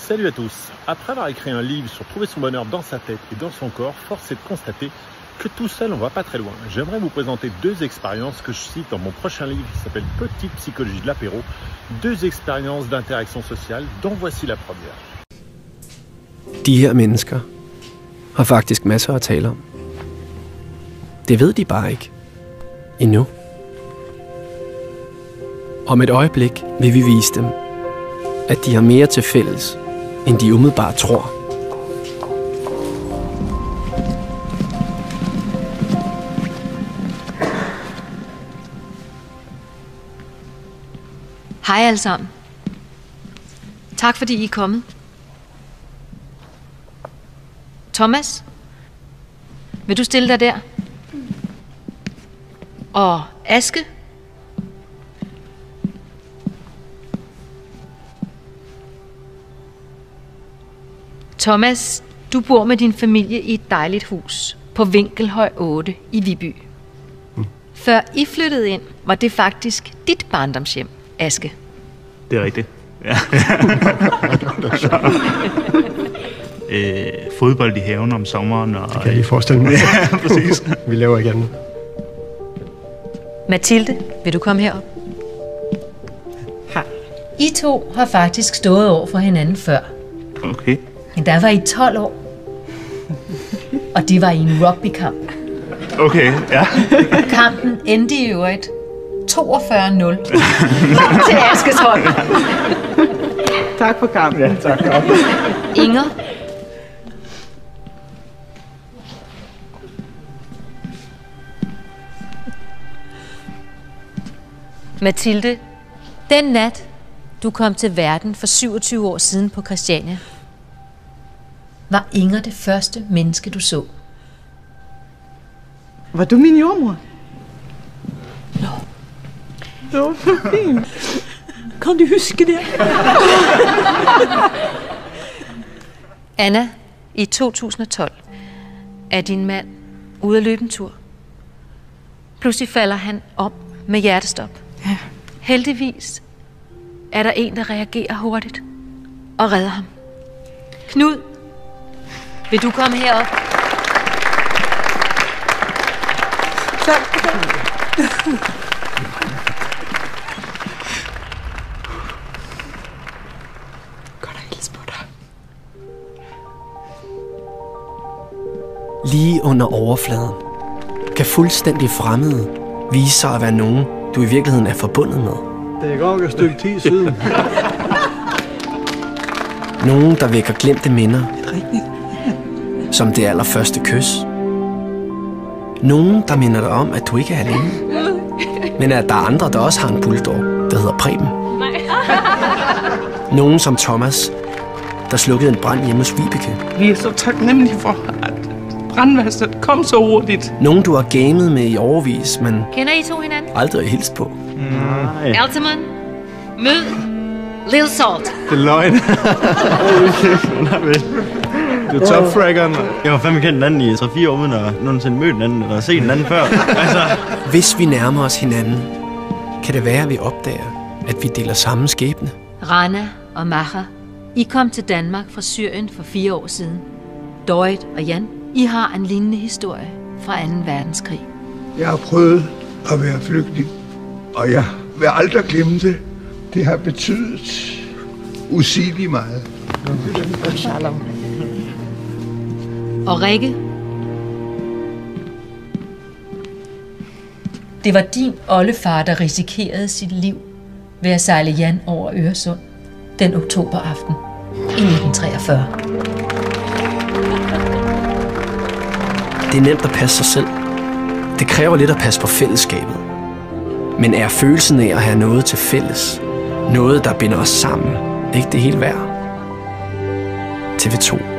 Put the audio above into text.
Salut à tous. Après avoir écrit un livre sur trouver son bonheur dans sa tête et dans son corps, force est de constater que tout seul on va pas très loin. J'aimerais vous présenter deux expériences que je cite dans mon prochain livre qui s'appelle Petite psychologie de l'apéro. Deux expériences d'interaction sociale dont voici la première. De her mennesker har faktisk masser at tale om. Det ved de bare ikke. Endnu. Om et øjeblik vil vi vise dem, at de har mere til fælles, end de umiddelbart tror. Hej alle sammen. Tak fordi I er kommet. Thomas, vil du stille dig der? Og Aske? Thomas, du bor med din familie i et dejligt hus på Vinkelhøj 8 i Viby. Før I flyttede ind, var det faktisk dit barndomshjem, Aske. Det er rigtigt. Ja. Fodbold i haven om sommeren. Og, det kan jeg lige forestille mig. Ja, præcis. Vi laver igen. Mathilde, vil du komme herop? Hej. I to har faktisk stået over for hinanden før. Okay. Men der var I 12 år. Og det var i en rugbykamp. Okay, ja. Kampen endte i øvrigt 42-0 til Askes hold. Tak for kampen. Ja, tak. Inger. Mathilde, den nat, du kom til verden for 27 år siden på Christiania, var Inger det første menneske, du så. Var du min jordmor? Nå. Det var fint. Kan du huske det? Anna, i 2012 er din mand ude at løbe en tur. Pludselig falder han om med hjertestop. Ja. Heldigvis er der en, der reagerer hurtigt og redder ham. Knud, vil du komme herop? Tak. Godt at hilse på dig. Lige under overfladen kan fuldstændig fremmede vise sig at være nogen, du i virkeligheden er forbundet med. Det er godt et stykke tid siden. Nogen, der vækker glemte minder, Rigtigt. som det allerførste kys. Nogen, der minder dig om, at du ikke er alene. Men at der er andre, der også har en bulldog, der hedder Preben. Nogen som Thomas, der slukkede en brand hjemme hos Vibeke. Vi er så taknemmelige for, at brandvæsenet kom så hurtigt. Nogen, du har gamet med i årevis, men Kender I to hinanden? aldrig har hilst på. Nej. Altamon, mød Lil Salt. Det er løgn. Det er topfraggeren. Jeg har fandme kendt den anden i 3-4 år, uden at nogensinde mødt den anden, eller set den anden før. Altså. Hvis vi nærmer os hinanden, kan det være, at vi opdager, at vi deler samme skæbne. Rana og Maha, I kom til Danmark fra Syrien for 4 år siden. Dorit og Jan, I har en lignende historie fra 2. verdenskrig. Jeg har prøvet at være flygtning, og jeg vil aldrig glemme det. Det har betydet usigeligt meget. Og Rikke, det var din oldefar, der risikerede sit liv ved at sejle Jan over Øresund den oktoberaften i 1943. Det er nemt at passe sig selv. Det kræver lidt at passe på fællesskabet. Men er følelsen af at have noget til fælles, noget der binder os sammen, ikke det hele værd? TV2